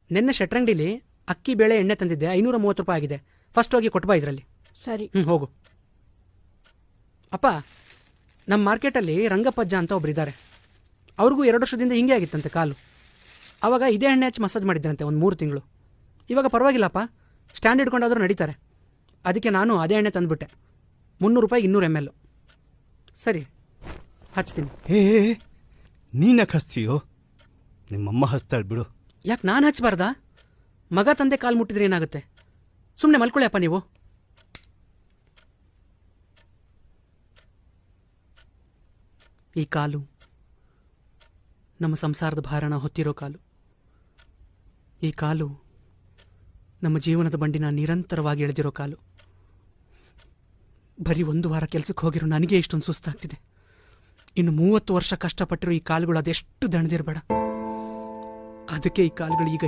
ನಿನ್ನೆ ಶೆಟ್ರಂಗಡಿಲಿ ಅಕ್ಕಿ ಬೇಳೆ ಎಣ್ಣೆ ತಂದಿದ್ದೆ, 530 ರೂಪಾಯಿ ಆಗಿದೆ. ಫಸ್ಟ್ ಹೋಗಿ ಕೊಟ್ಬಾ ಇದರಲ್ಲಿ. ಸರಿ. ಹೋಗು. ಅಪ್ಪ, ನಮ್ಮ ಮಾರ್ಕೆಟಲ್ಲಿ ರಂಗಪ್ಪಜ್ಜ ಅಂತ ಒಬ್ರಿದ್ದಾರೆ. ಅವ್ರಿಗೂ 2 ವರ್ಷದಿಂದ ಹಿಂಗೆ ಆಗಿತ್ತಂತೆ ಕಾಲು. ಆವಾಗ ಇದೇ ಎಣ್ಣೆ ಹಚ್ಚಿ ಮಸಾಜ್ ಮಾಡಿದ್ದಂತೆ ಒಂದು 3 ತಿಂಗಳು. ಇವಾಗ ಪರವಾಗಿಲ್ಲಪ್ಪ, ಸ್ಟ್ಯಾಂಡ್ ಹಿಡ್ಕೊಂಡಾದ್ರೂ ನಡೀತಾರೆ. ಅದಕ್ಕೆ ನಾನು ಅದೇ ಎಣ್ಣೆ ತಂದುಬಿಟ್ಟೆ. 300 ರೂಪಾಯಿಗೆ 200 ml. ಸರಿ, ಹಚ್ತೀನಿ. ನೀನ್ಯಾಕೆ ಹಚ್ತೀಯೋ? ನಿಮ್ಮಮ್ಮ ಹಚ್ತಾಳೆ ಬಿಡು. ಯಾಕೆ ನಾನು ಹಚ್ಚಬಾರ್ದಾ? ಮಗ ತಂದೆ ಕಾಲು ಮುಟ್ಟಿದ್ರೆ ಏನಾಗುತ್ತೆ? ಸುಮ್ಮನೆ ಮಲ್ಕೊಳ್ಳಿ ಅಪ್ಪ ನೀವು. ಈ ಕಾಲು ನಮ್ಮ ಸಂಸಾರದ ಭಾರನ ಹೊತ್ತಿರೋ ಕಾಲು. ಈ ಕಾಲು ನಮ್ಮ ಜೀವನದ ಬಂಡಿನ ನಿರಂತರವಾಗಿ ಎಳೆದಿರೋ ಕಾಲು. ಬರೀ 1 ವಾರ ಕೆಲಸಕ್ಕೆ ಹೋಗಿರೋ ನನಗೆ ಇಷ್ಟೊಂದು ಸುಸ್ತಾಗ್ತಿದೆ. ಇನ್ನು 30 ವರ್ಷ ಕಷ್ಟಪಟ್ಟಿರೋ ಈ ಕಾಲುಗಳು ಅದೆಷ್ಟು ದಣದಿರಬೇಡ. ಅದಕ್ಕೆ ಈ ಕಾಲುಗಳು ಈಗ